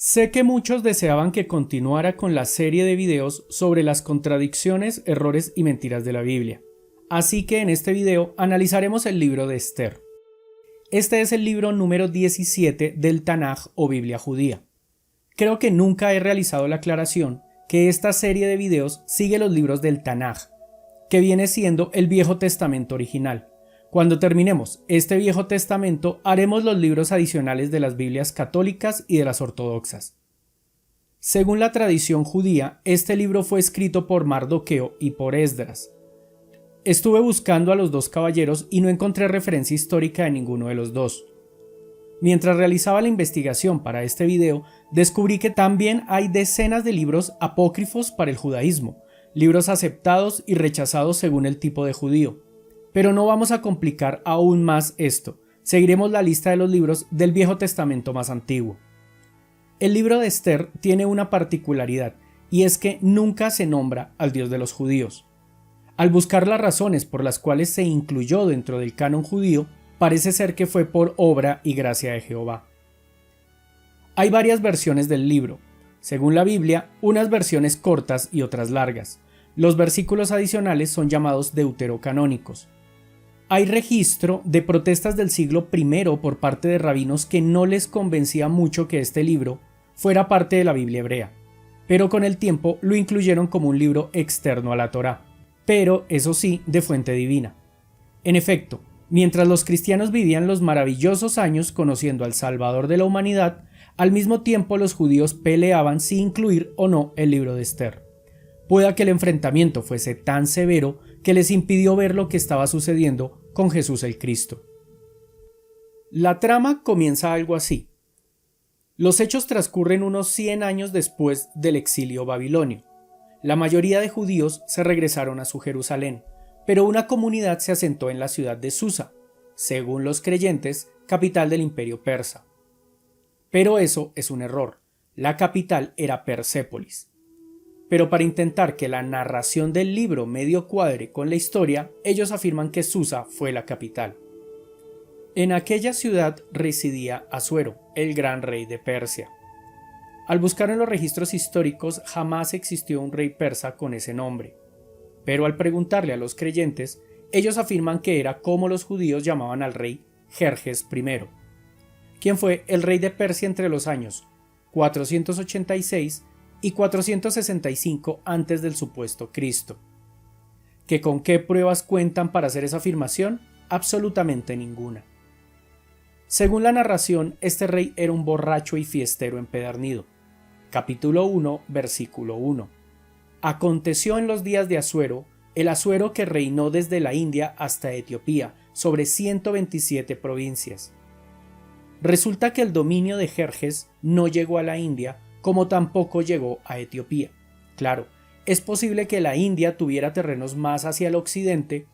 Sé que muchos deseaban que continuara con la serie de videos sobre las contradicciones, errores y mentiras de la Biblia. Así que en este video analizaremos el libro de Esther. Este es el libro número 17 del Tanaj o Biblia judía. Creo que nunca he realizado la aclaración que esta serie de videos sigue los libros del Tanaj, que viene siendo el Viejo Testamento original. Cuando terminemos este Viejo Testamento, haremos los libros adicionales de las Biblias católicas y de las ortodoxas. Según la tradición judía, este libro fue escrito por Mardoqueo y por Esdras. Estuve buscando a los dos caballeros y no encontré referencia histórica de ninguno de los dos. Mientras realizaba la investigación para este video, descubrí que también hay decenas de libros apócrifos para el judaísmo, libros aceptados y rechazados según el tipo de judío. Pero no vamos a complicar aún más esto. Seguiremos la lista de los libros del Viejo Testamento más antiguo. El libro de Esther tiene una particularidad, y es que nunca se nombra al Dios de los judíos. Al buscar las razones por las cuales se incluyó dentro del canon judío, parece ser que fue por obra y gracia de Jehová. Hay varias versiones del libro. Según la Biblia, unas versiones cortas y otras largas. Los versículos adicionales son llamados deuterocanónicos. Hay registro de protestas del siglo I por parte de rabinos que no les convencía mucho que este libro fuera parte de la Biblia hebrea, pero con el tiempo lo incluyeron como un libro externo a la Torá, pero eso sí, de fuente divina. En efecto, mientras los cristianos vivían los maravillosos años conociendo al Salvador de la humanidad, al mismo tiempo los judíos peleaban si incluir o no el libro de Esther. Pueda que el enfrentamiento fuese tan severo que les impidió ver lo que estaba sucediendo con Jesús el Cristo. La trama comienza algo así. Los hechos transcurren unos 100 años después del exilio babilonio. La mayoría de judíos se regresaron a su Jerusalén, pero una comunidad se asentó en la ciudad de Susa, según los creyentes, capital del imperio persa. Pero eso es un error. La capital era Persépolis. Pero para intentar que la narración del libro medio cuadre con la historia, ellos afirman que Susa fue la capital. En aquella ciudad residía Asuero, el gran rey de Persia. Al buscar en los registros históricos, jamás existió un rey persa con ese nombre. Pero al preguntarle a los creyentes, ellos afirman que era como los judíos llamaban al rey Jerjes I, quien fue el rey de Persia entre los años 486 y 465 antes del supuesto Cristo. ¿Que con qué pruebas cuentan para hacer esa afirmación? Absolutamente ninguna. Según la narración, este rey era un borracho y fiestero empedernido. Capítulo 1, versículo 1. Aconteció en los días de Asuero, el Asuero que reinó desde la India hasta Etiopía, sobre 127 provincias. Resulta que el dominio de Jerjes no llegó a la India, como tampoco llegó a Etiopía. Claro, es posible que la India tuviera terrenos más hacia el occidente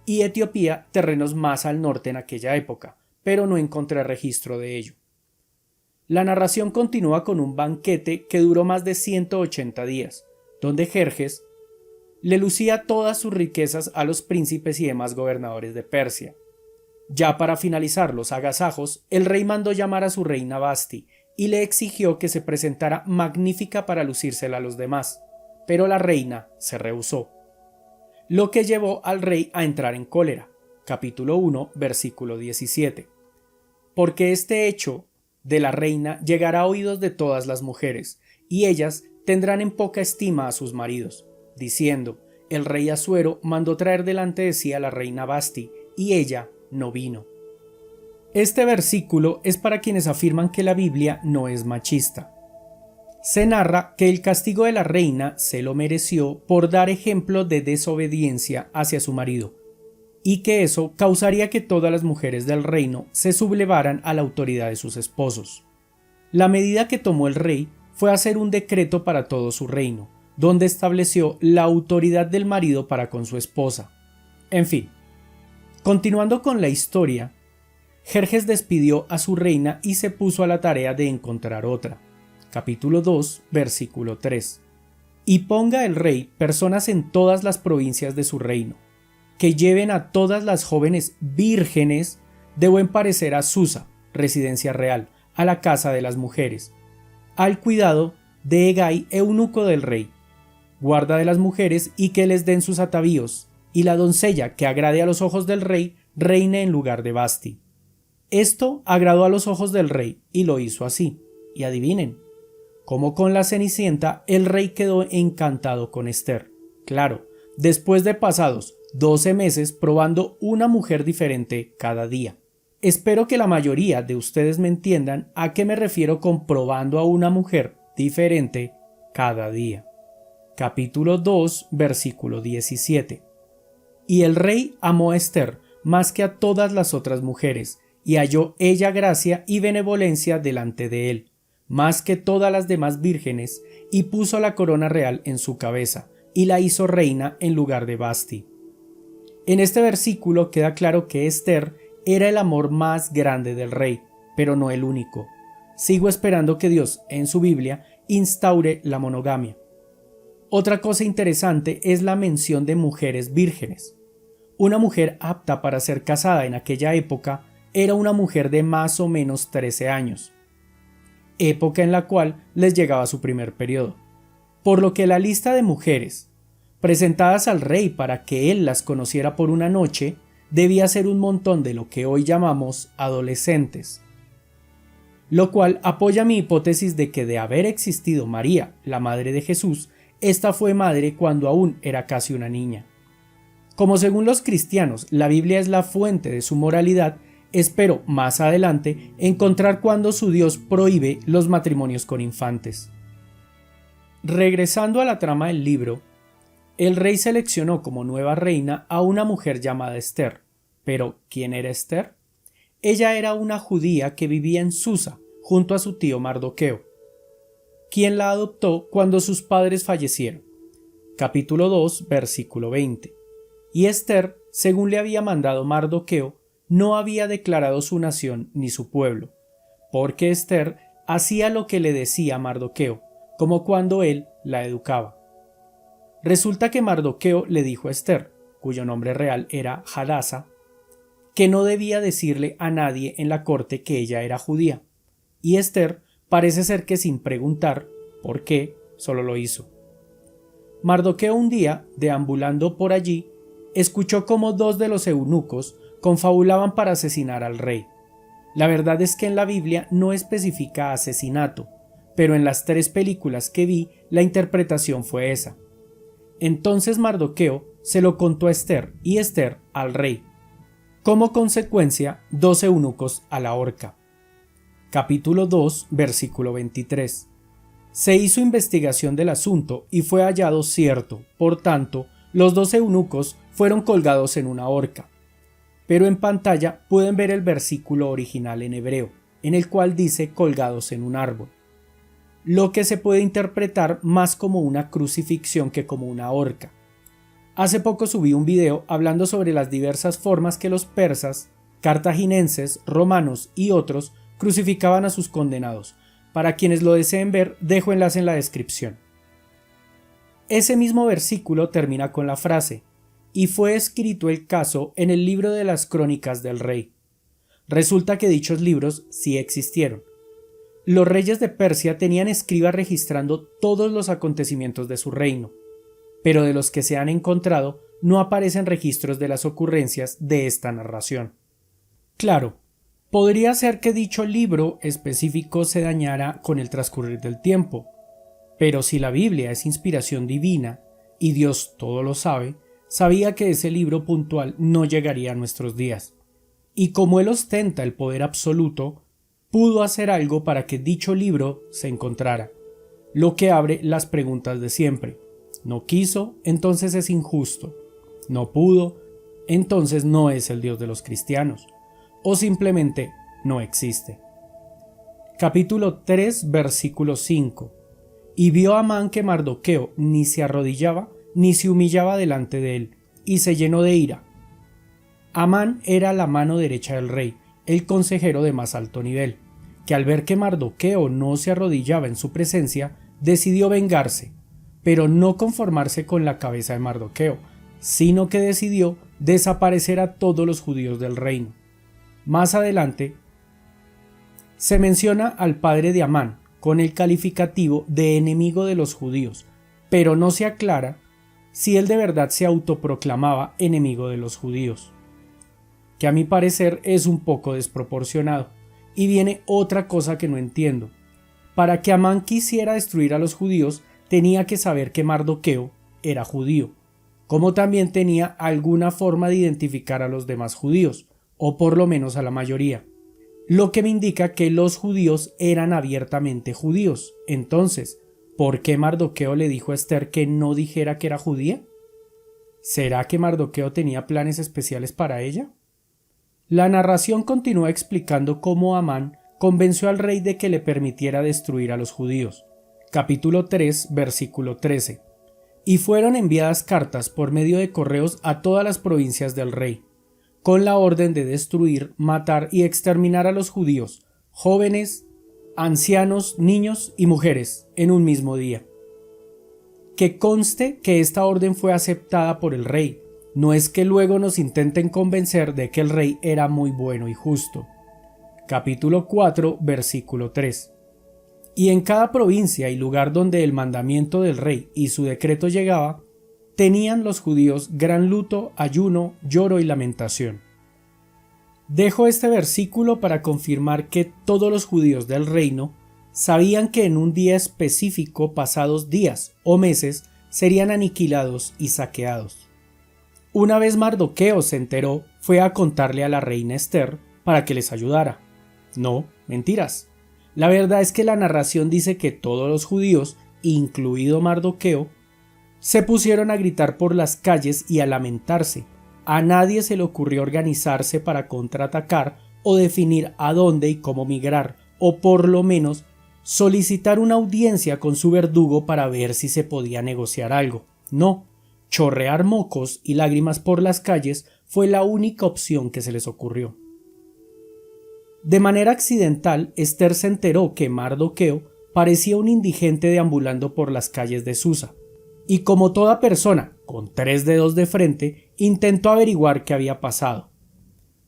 y Etiopía terrenos más al norte en aquella época, pero no encontré registro de ello. La narración continúa con un banquete que duró más de 180 días, donde Jerjes le lucía todas sus riquezas a los príncipes y demás gobernadores de Persia. Ya para finalizar los agasajos, el rey mandó llamar a su reina Basti y le exigió que se presentara magnífica para lucírsela a los demás, pero la reina se rehusó, lo que llevó al rey a entrar en cólera. Capítulo 1, versículo 17. Porque este hecho de la reina llegará a oídos de todas las mujeres, y ellas tendrán en poca estima a sus maridos, diciendo: el rey Asuero mandó traer delante de sí a la reina Basti, y ella no vino. Este versículo es para quienes afirman que la Biblia no es machista. Se narra que el castigo de la reina se lo mereció por dar ejemplo de desobediencia hacia su marido, y que eso causaría que todas las mujeres del reino se sublevaran a la autoridad de sus esposos. La medida que tomó el rey fue hacer un decreto para todo su reino, donde estableció la autoridad del marido para con su esposa. En fin, continuando con la historia, Jerjes despidió a su reina y se puso a la tarea de encontrar otra. Capítulo 2, versículo 3. Y ponga el rey personas en todas las provincias de su reino, que lleven a todas las jóvenes vírgenes de buen parecer a Susa, residencia real, a la casa de las mujeres, al cuidado de Hegai, eunuco del rey, guarda de las mujeres, y que les den sus atavíos, y la doncella que agrade a los ojos del rey reine en lugar de Vasti. Esto agradó a los ojos del rey, y lo hizo así. Y adivinen, como con la Cenicienta, el rey quedó encantado con Ester. Claro, después de pasados 12 meses probando una mujer diferente cada día. Espero que la mayoría de ustedes me entiendan a qué me refiero con probando a una mujer diferente cada día. Capítulo 2, versículo 17. Y el rey amó a Ester más que a todas las otras mujeres, y halló ella gracia y benevolencia delante de él, más que todas las demás vírgenes, y puso la corona real en su cabeza, y la hizo reina en lugar de Vasti. En este versículo queda claro que Ester era el amor más grande del rey, pero no el único. Sigo esperando que Dios, en su Biblia, instaure la monogamia. Otra cosa interesante es la mención de mujeres vírgenes. Una mujer apta para ser casada en aquella época era una mujer de más o menos 13 años, época en la cual les llegaba su primer periodo, por lo que la lista de mujeres presentadas al rey para que él las conociera por una noche debía ser un montón de lo que hoy llamamos adolescentes, lo cual apoya mi hipótesis de que de haber existido María, la madre de Jesús, esta fue madre cuando aún era casi una niña. Como según los cristianos la Biblia es la fuente de su moralidad, espero más adelante encontrar cuando su Dios prohíbe los matrimonios con infantes. Regresando a la trama del libro, el rey seleccionó como nueva reina a una mujer llamada Ester. Pero, ¿quién era Ester? Ella era una judía que vivía en Susa, junto a su tío Mardoqueo, quien la adoptó cuando sus padres fallecieron. Capítulo 2, versículo 20. Y Ester, según le había mandado Mardoqueo, no había declarado su nación ni su pueblo, porque Ester hacía lo que le decía Mardoqueo, como cuando él la educaba. Resulta que Mardoqueo le dijo a Ester, cuyo nombre real era Hadasa, que no debía decirle a nadie en la corte que ella era judía, y Ester parece ser que sin preguntar por qué, solo lo hizo. Mardoqueo un día, deambulando por allí, escuchó cómo dos de los eunucos confabulaban para asesinar al rey. La verdad es que en la Biblia no especifica asesinato, pero en las 3 películas que vi la interpretación fue esa. Entonces Mardoqueo se lo contó a Ester y Ester al rey. Como consecuencia, 2 eunucos a la horca. Capítulo 2, versículo 23. Se hizo investigación del asunto y fue hallado cierto, por tanto, los 2 eunucos fueron colgados en una horca. Pero en pantalla pueden ver el versículo original en hebreo, en el cual dice colgados en un árbol, lo que se puede interpretar más como una crucifixión que como una horca. Hace poco subí un video hablando sobre las diversas formas que los persas, cartaginenses, romanos y otros crucificaban a sus condenados. Para quienes lo deseen ver, dejo enlace en la descripción. Ese mismo versículo termina con la frase: y fue escrito el caso en el libro de las crónicas del rey. Resulta que dichos libros sí existieron. Los reyes de Persia tenían escribas registrando todos los acontecimientos de su reino, pero de los que se han encontrado no aparecen registros de las ocurrencias de esta narración. Claro, podría ser que dicho libro específico se dañara con el transcurrir del tiempo, pero si la Biblia es inspiración divina y Dios todo lo sabe, sabía que ese libro puntual no llegaría a nuestros días. Y como él ostenta el poder absoluto, pudo hacer algo para que dicho libro se encontrara, lo que abre las preguntas de siempre. No quiso, entonces es injusto. No pudo, entonces no es el Dios de los cristianos. O simplemente no existe. Capítulo 3, versículo 5. Y vio Amán que Mardoqueo ni se arrodillaba ni se humillaba delante de él, y se llenó de ira. Amán era la mano derecha del rey, el consejero de más alto nivel, que al ver que Mardoqueo no se arrodillaba en su presencia, decidió vengarse, pero no conformarse con la cabeza de Mardoqueo, sino que decidió desaparecer a todos los judíos del reino. Más adelante, se menciona al padre de Amán, con el calificativo de enemigo de los judíos, pero no se aclara si él de verdad se autoproclamaba enemigo de los judíos, que a mi parecer es un poco desproporcionado. Y viene otra cosa que no entiendo. Para que Amán quisiera destruir a los judíos, tenía que saber que Mardoqueo era judío, como también tenía alguna forma de identificar a los demás judíos, o por lo menos a la mayoría, lo que me indica que los judíos eran abiertamente judíos. Entonces, ¿por qué Mardoqueo le dijo a Esther que no dijera que era judía? ¿Será que Mardoqueo tenía planes especiales para ella? La narración continúa explicando cómo Amán convenció al rey de que le permitiera destruir a los judíos. Capítulo 3, versículo 13. Y fueron enviadas cartas por medio de correos a todas las provincias del rey, con la orden de destruir, matar y exterminar a los judíos, jóvenes, ancianos, niños y mujeres, en un mismo día. Que conste que esta orden fue aceptada por el rey, no es que luego nos intenten convencer de que el rey era muy bueno y justo. Capítulo 4, versículo 3. Y en cada provincia y lugar donde el mandamiento del rey y su decreto llegaba, tenían los judíos gran luto, ayuno, lloro y lamentación. Dejo este versículo para confirmar que todos los judíos del reino sabían que en un día específico, pasados días o meses, serían aniquilados y saqueados. Una vez Mardoqueo se enteró, fue a contarle a la reina Esther para que les ayudara. No, mentiras. La verdad es que la narración dice que todos los judíos, incluido Mardoqueo, se pusieron a gritar por las calles y a lamentarse. A nadie se le ocurrió organizarse para contraatacar o definir a dónde y cómo migrar, o por lo menos solicitar una audiencia con su verdugo para ver si se podía negociar algo. No. Chorrear mocos y lágrimas por las calles fue la única opción que se les ocurrió. De manera accidental, Esther se enteró que Mardoqueo parecía un indigente deambulando por las calles de Susa, y como toda persona con 3 dedos de frente, intentó averiguar qué había pasado.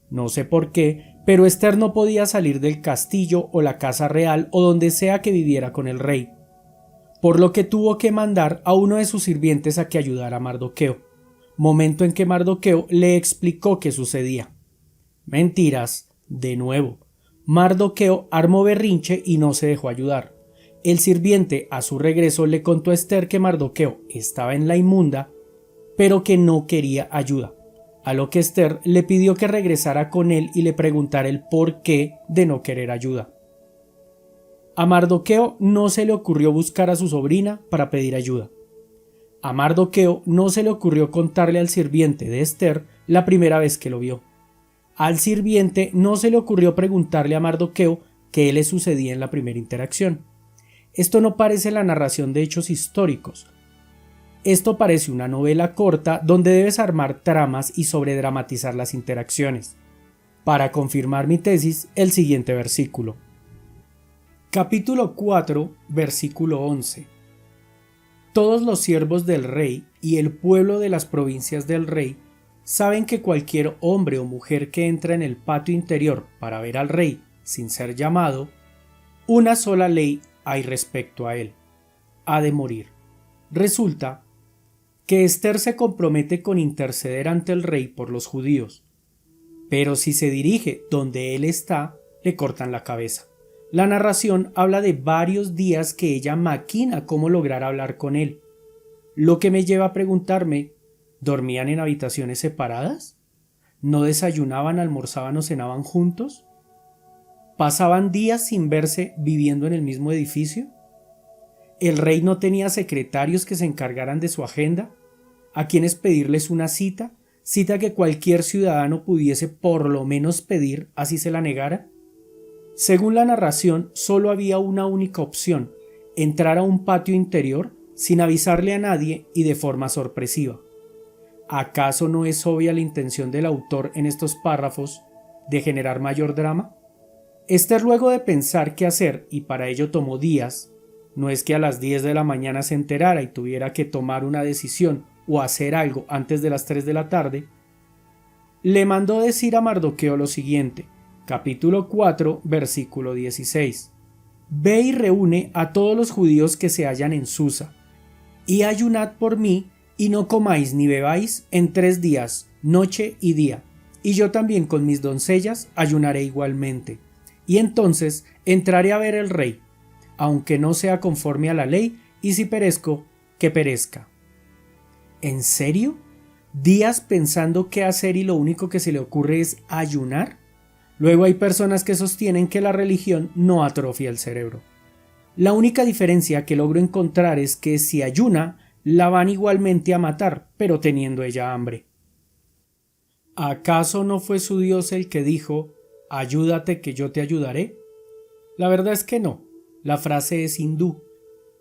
No sé por qué, pero Esther no podía salir del castillo o la casa real o donde sea que viviera con el rey, por lo que tuvo que mandar a uno de sus sirvientes a que ayudara a Mardoqueo, momento en que Mardoqueo le explicó qué sucedía. Mentiras, de nuevo. Mardoqueo armó berrinche y no se dejó ayudar. El sirviente a su regreso le contó a Esther que Mardoqueo estaba en la inmunda, pero que no quería ayuda, a lo que Esther le pidió que regresara con él y le preguntara el porqué de no querer ayuda. A Mardoqueo no se le ocurrió buscar a su sobrina para pedir ayuda. A Mardoqueo no se le ocurrió contarle al sirviente de Esther la primera vez que lo vio. Al sirviente no se le ocurrió preguntarle a Mardoqueo qué le sucedía en la primera interacción. Esto no parece la narración de hechos históricos. Esto parece una novela corta donde debes armar tramas y sobredramatizar las interacciones. Para confirmar mi tesis, el siguiente versículo. Capítulo 4, versículo 11. Todos los siervos del rey y el pueblo de las provincias del rey saben que cualquier hombre o mujer que entra en el patio interior para ver al rey sin ser llamado, una sola ley hay respecto a él: ha de morir. Resulta que Esther se compromete con interceder ante el rey por los judíos, pero si se dirige donde él está, le cortan la cabeza. La narración habla de varios días que ella maquina cómo lograr hablar con él, lo que me lleva a preguntarme, ¿dormían en habitaciones separadas? ¿No desayunaban, almorzaban o cenaban juntos? ¿Pasaban días sin verse viviendo en el mismo edificio? ¿El rey no tenía secretarios que se encargaran de su agenda? ¿A quienes pedirles una cita? ¿Cita que cualquier ciudadano pudiese por lo menos pedir, así se la negara? Según la narración, solo había una única opción: entrar a un patio interior sin avisarle a nadie y de forma sorpresiva. ¿Acaso no es obvia la intención del autor en estos párrafos de generar mayor drama? Esther, luego de pensar qué hacer, y para ello tomó días, no es que a las 10 de la mañana se enterara y tuviera que tomar una decisión o hacer algo antes de las 3 de la tarde, le mandó decir a Mardoqueo lo siguiente. Capítulo 4, versículo 16. Ve y reúne a todos los judíos que se hallan en Susa, y ayunad por mí, y no comáis ni bebáis en 3 días, noche y día, y yo también con mis doncellas ayunaré igualmente. Y entonces entraré a ver el rey, aunque no sea conforme a la ley, y si perezco, que perezca. ¿En serio? ¿Días pensando qué hacer y lo único que se le ocurre es ayunar? Luego hay personas que sostienen que la religión no atrofia el cerebro. La única diferencia que logro encontrar es que si ayuna, la van igualmente a matar, pero teniendo ella hambre. ¿Acaso no fue su Dios el que dijo, ayúdate que yo te ayudaré? La verdad es que no, la frase es hindú.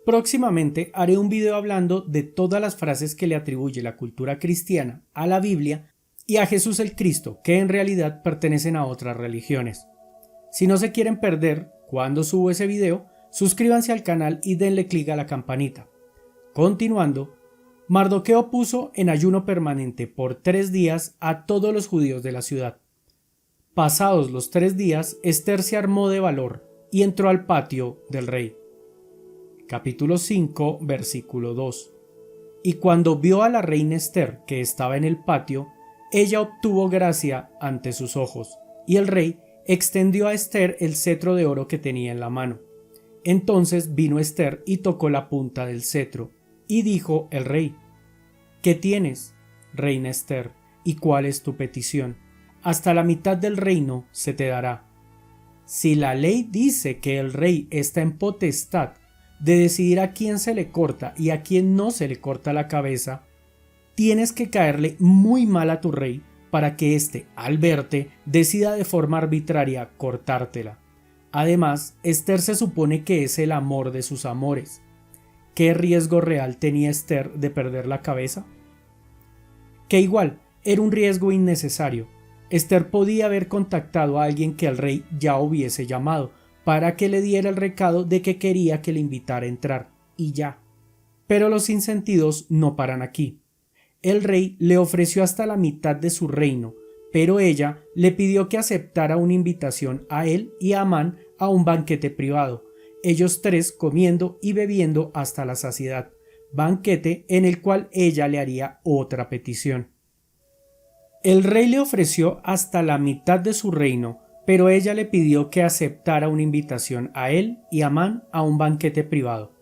Próximamente haré un video hablando de todas las frases que le atribuye la cultura cristiana a la Biblia y a Jesús el Cristo, que en realidad pertenecen a otras religiones. Si no se quieren perder cuando subo ese video, suscríbanse al canal y denle clic a la campanita. Continuando, Mardoqueo puso en ayuno permanente por 3 días a todos los judíos de la ciudad. Pasados los 3 días, Ester se armó de valor y entró al patio del rey. Capítulo 5, versículo 2. Y cuando vio a la reina Ester que estaba en el patio, ella obtuvo gracia ante sus ojos, y el rey extendió a Ester el cetro de oro que tenía en la mano. Entonces vino Ester y tocó la punta del cetro, y dijo el rey: ¿Qué tienes, reina Ester, y cuál es tu petición? Hasta la mitad del reino se te dará. Si la ley dice que el rey está en potestad de decidir a quién se le corta y a quién no se le corta la cabeza, tienes que caerle muy mal a tu rey para que éste, al verte, decida de forma arbitraria cortártela. Además, Ester se supone que es el amor de sus amores. ¿Qué riesgo real tenía Ester de perder la cabeza? Que igual, era un riesgo innecesario. Ester podía haber contactado a alguien que el rey ya hubiese llamado, para que le diera el recado de que quería que le invitara a entrar, y ya. Pero los sinsentidos no paran aquí. El rey le ofreció hasta la mitad de su reino, pero ella le pidió que aceptara una invitación a él y a Amán a un banquete privado, ellos 3 comiendo y bebiendo hasta la saciedad, banquete en el cual ella le haría otra petición. El rey le ofreció hasta la mitad de su reino, pero ella le pidió que aceptara una invitación a él y a Amán a un banquete privado,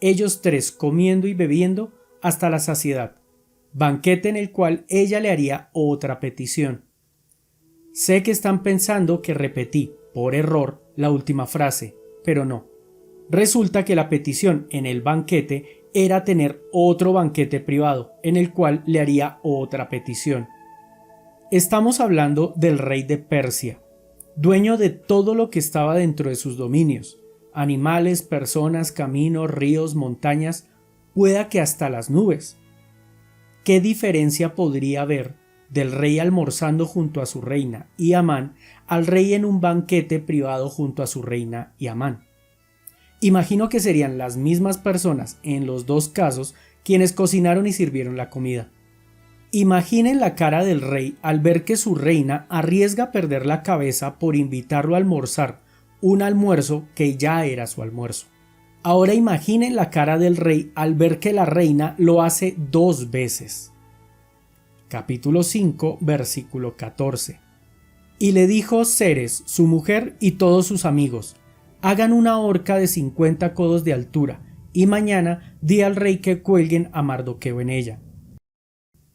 ellos 3 comiendo y bebiendo hasta la saciedad, banquete en el cual ella le haría otra petición. Sé que están pensando que repetí, por error, la última frase, pero no. Resulta que la petición en el banquete era tener otro banquete privado, en el cual le haría otra petición. Estamos hablando del rey de Persia, dueño de todo lo que estaba dentro de sus dominios, animales, personas, caminos, ríos, montañas, pueda que hasta las nubes. ¿Qué diferencia podría haber del rey almorzando junto a su reina y Amán al rey en un banquete privado junto a su reina y Amán? Imagino que serían las mismas personas en los 2 casos quienes cocinaron y sirvieron la comida. Imaginen la cara del rey al ver que su reina arriesga perder la cabeza por invitarlo a almorzar, un almuerzo que ya era su almuerzo. Ahora imaginen la cara del rey al ver que la reina lo hace 2 veces. Capítulo 5, versículo 14. Y le dijo Ceres, su mujer, y todos sus amigos: hagan una horca de 50 codos de altura, y mañana di al rey que cuelguen a Mardoqueo en ella.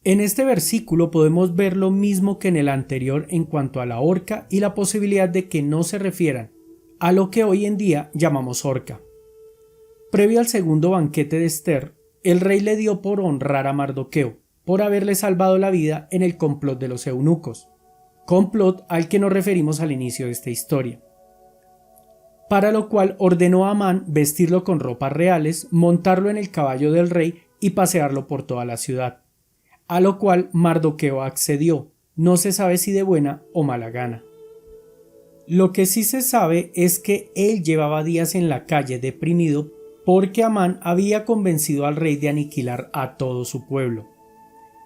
En este versículo podemos ver lo mismo que en el anterior en cuanto a la horca y la posibilidad de que no se refieran a lo que hoy en día llamamos horca. Previo al segundo banquete de Ester, el rey le dio por honrar a Mardoqueo, por haberle salvado la vida en el complot de los eunucos, complot al que nos referimos al inicio de esta historia. Para lo cual ordenó a Amán vestirlo con ropas reales, montarlo en el caballo del rey y pasearlo por toda la ciudad. A lo cual Mardoqueo accedió, no se sabe si de buena o mala gana. Lo que sí se sabe es que él llevaba días en la calle deprimido porque Amán había convencido al rey de aniquilar a todo su pueblo.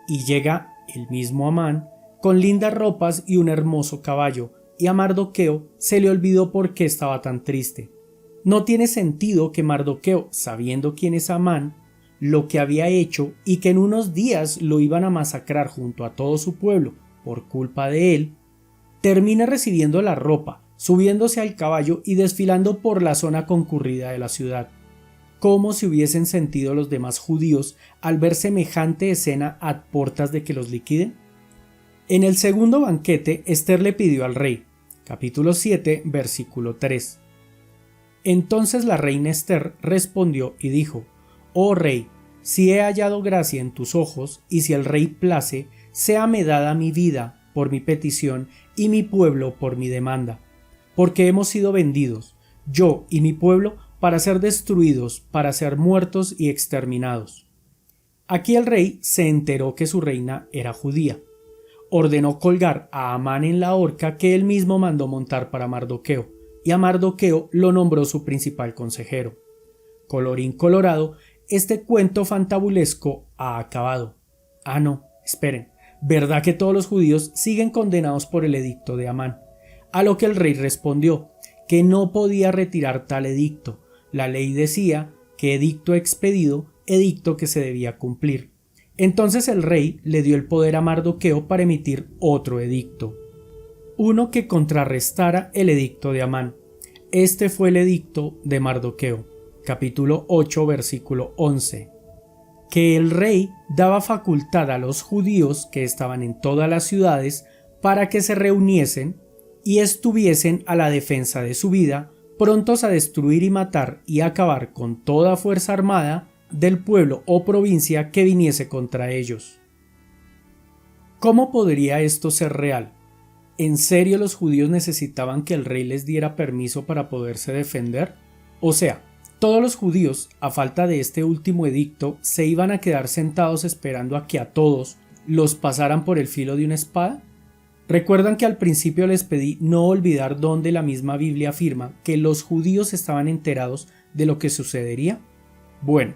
Y llega el mismo Amán con lindas ropas y un hermoso caballo, y a Mardoqueo se le olvidó por qué estaba tan triste. No tiene sentido que Mardoqueo, sabiendo quién es Amán, lo que había hecho y que en unos días lo iban a masacrar junto a todo su pueblo por culpa de él, termine recibiendo la ropa, subiéndose al caballo y desfilando por la zona concurrida de la ciudad. ¿Cómo se hubiesen sentido los demás judíos al ver semejante escena a portas de que los liquiden? En el segundo banquete, Ester le pidió al rey, capítulo 7, versículo 3. Entonces la reina Ester respondió y dijo: Oh rey, si he hallado gracia en tus ojos, y si el rey place, séame dada mi vida por mi petición y mi pueblo por mi demanda, porque hemos sido vendidos, yo y mi pueblo, para ser destruidos, para ser muertos y exterminados. Aquí el rey se enteró que su reina era judía. Ordenó colgar a Amán en la horca que él mismo mandó montar para Mardoqueo, y a Mardoqueo lo nombró su principal consejero. Colorín colorado, este cuento fantabulesco ha acabado. Ah, no, esperen, ¿verdad que todos los judíos siguen condenados por el edicto de Amán? A lo que el rey respondió que no podía retirar tal edicto. La ley decía que edicto expedido, edicto que se debía cumplir. Entonces el rey le dio el poder a Mardoqueo para emitir otro edicto, uno que contrarrestara el edicto de Amán. Este fue el edicto de Mardoqueo, capítulo 8, versículo 11, que el rey daba facultad a los judíos que estaban en todas las ciudades para que se reuniesen y estuviesen a la defensa de su vida, prontos a destruir y matar y acabar con toda fuerza armada del pueblo o provincia que viniese contra ellos. ¿Cómo podría esto ser real? ¿En serio los judíos necesitaban que el rey les diera permiso para poderse defender? O sea, todos los judíos, a falta de este último edicto, se iban a quedar sentados esperando a que a todos los pasaran por el filo de una espada. ¿Recuerdan que al principio les pedí no olvidar dónde la misma Biblia afirma que los judíos estaban enterados de lo que sucedería? Bueno,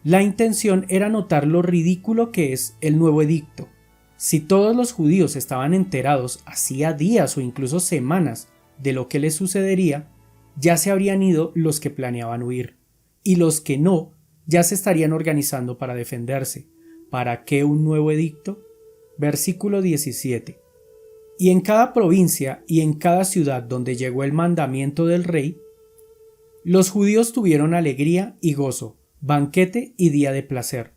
la intención era notar lo ridículo que es el nuevo edicto. Si todos los judíos estaban enterados hacía días o incluso semanas de lo que les sucedería, ya se habrían ido los que planeaban huir, y los que no, ya se estarían organizando para defenderse. ¿Para qué un nuevo edicto? Versículo 17. Y en cada provincia y en cada ciudad donde llegó el mandamiento del rey, los judíos tuvieron alegría y gozo, banquete y día de placer.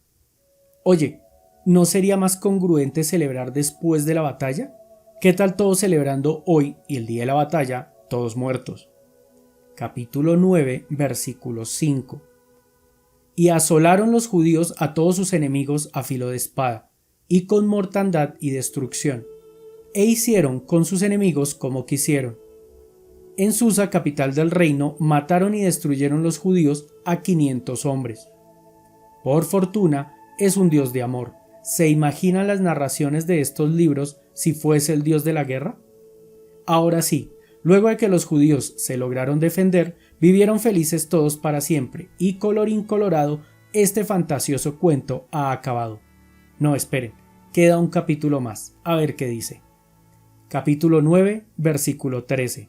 Oye, ¿no sería más congruente celebrar después de la batalla? ¿Qué tal todos celebrando hoy y el día de la batalla, todos muertos? Capítulo 9, versículo 5. Y asolaron los judíos a todos sus enemigos a filo de espada, y con mortandad y destrucción, e hicieron con sus enemigos como quisieron. En Susa, capital del reino, mataron y destruyeron los judíos a 500 hombres. Por fortuna, es un Dios de amor. ¿Se imaginan las narraciones de estos libros si fuese el Dios de la guerra? Ahora sí, luego de que los judíos se lograron defender, vivieron felices todos para siempre, y colorín colorado, este fantasioso cuento ha acabado. No, esperen, queda un capítulo más, a ver qué dice. Capítulo 9, versículo 13.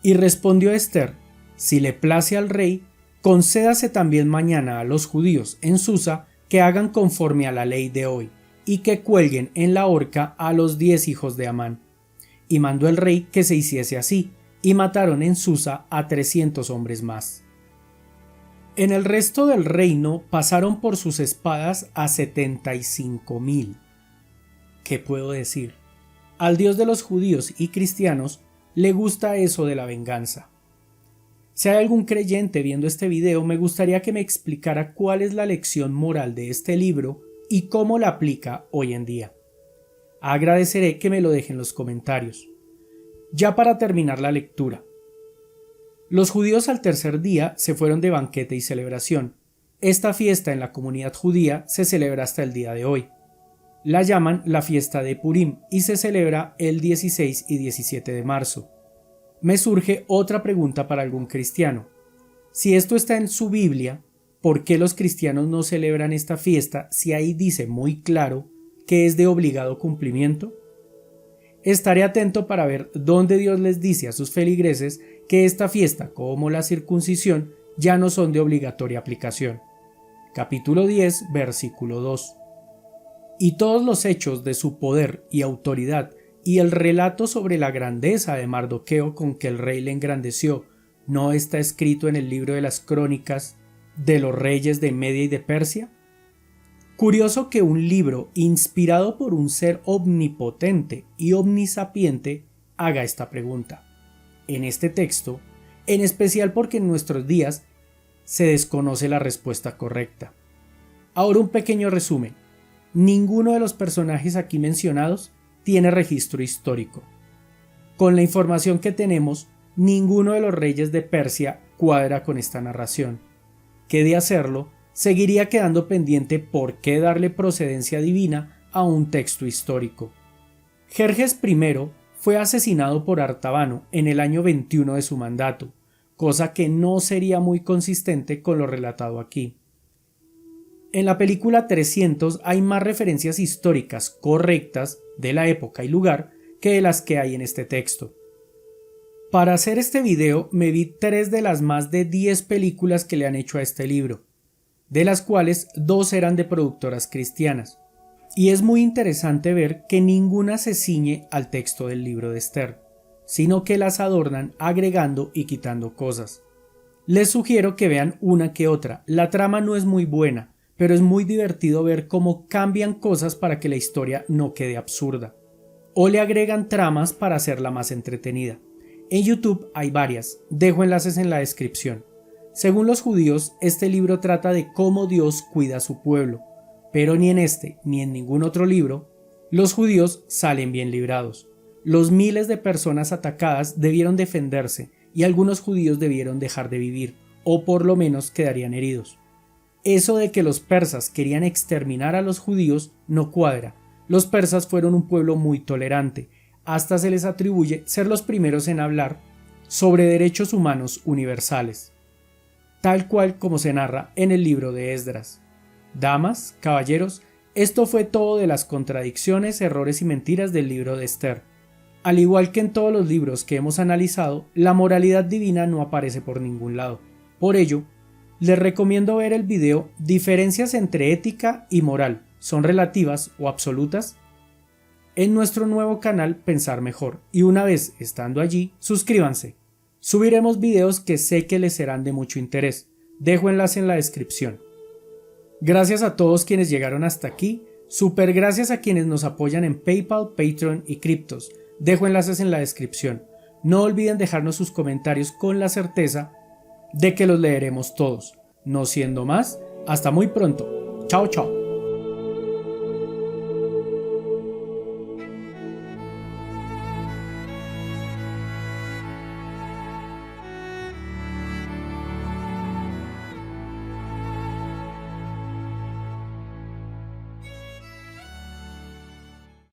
Y respondió Ester: si le place al rey, concédase también mañana a los judíos en Susa que hagan conforme a la ley de hoy, y que cuelguen en la horca a los 10 hijos de Amán. Y mandó el rey que se hiciese así, y mataron en Susa a 300 hombres más. En el resto del reino pasaron por sus espadas a 75,000. ¿Qué puedo decir? Al Dios de los judíos y cristianos le gusta eso de la venganza. Si hay algún creyente viendo este video, me gustaría que me explicara cuál es la lección moral de este libro y cómo la aplica hoy en día. Agradeceré que me lo dejen en los comentarios. Ya para terminar la lectura. Los judíos al tercer día se fueron de banquete y celebración. Esta fiesta en la comunidad judía se celebra hasta el día de hoy. La llaman la fiesta de Purim y se celebra el 16 y 17 de marzo. Me surge otra pregunta para algún cristiano. Si esto está en su Biblia, ¿por qué los cristianos no celebran esta fiesta si ahí dice muy claro que es de obligado cumplimiento? Estaré atento para ver dónde Dios les dice a sus feligreses que esta fiesta, como la circuncisión, ya no son de obligatoria aplicación. Capítulo 10, versículo 2. Y todos los hechos de su poder y autoridad y el relato sobre la grandeza de Mardoqueo con que el rey le engrandeció, ¿no está escrito en el libro de las crónicas de los reyes de Media y de Persia? Curioso que un libro inspirado por un ser omnipotente y omnisapiente haga esta pregunta. En este texto, en especial porque en nuestros días se desconoce la respuesta correcta. Ahora un pequeño resumen. Ninguno de los personajes aquí mencionados tiene registro histórico. Con la información que tenemos, ninguno de los reyes de Persia cuadra con esta narración, que de hacerlo, seguiría quedando pendiente por qué darle procedencia divina a un texto histórico. Jerjes I fue asesinado por Artabano en el año 21 de su mandato, cosa que no sería muy consistente con lo relatado aquí. En la película 300 hay más referencias históricas correctas de la época y lugar que de las que hay en este texto. Para hacer este video me vi 3 de las más de 10 películas que le han hecho a este libro, de las cuales 2 eran de productoras cristianas, y es muy interesante ver que ninguna se ciñe al texto del libro de Esther, sino que las adornan agregando y quitando cosas. Les sugiero que vean una que otra. La trama no es muy buena, pero es muy divertido ver cómo cambian cosas para que la historia no quede absurda, o le agregan tramas para hacerla más entretenida. En YouTube hay varias, dejo enlaces en la descripción. Según los judíos, este libro trata de cómo Dios cuida a su pueblo, pero ni en este ni en ningún otro libro los judíos salen bien librados. Los miles de personas atacadas debieron defenderse y algunos judíos debieron dejar de vivir, o por lo menos quedarían heridos. Eso de que los persas querían exterminar a los judíos no cuadra. Los persas fueron un pueblo muy tolerante, hasta se les atribuye ser los primeros en hablar sobre derechos humanos universales, tal cual como se narra en el libro de Esdras. Damas, caballeros, esto fue todo de las contradicciones, errores y mentiras del libro de Esther. Al igual que en todos los libros que hemos analizado, la moralidad divina no aparece por ningún lado. Por ello, les recomiendo ver el video ¿Diferencias entre ética y moral son relativas o absolutas?, en nuestro nuevo canal Pensar Mejor, y una vez estando allí, suscríbanse. Subiremos videos que sé que les serán de mucho interés. Dejo enlace en la descripción. Gracias a todos quienes llegaron hasta aquí. Super gracias a quienes nos apoyan en PayPal, Patreon y Criptos. Dejo enlaces en la descripción. No olviden dejarnos sus comentarios con la certeza de que los leeremos todos. No siendo más, hasta muy pronto. Chao, chao.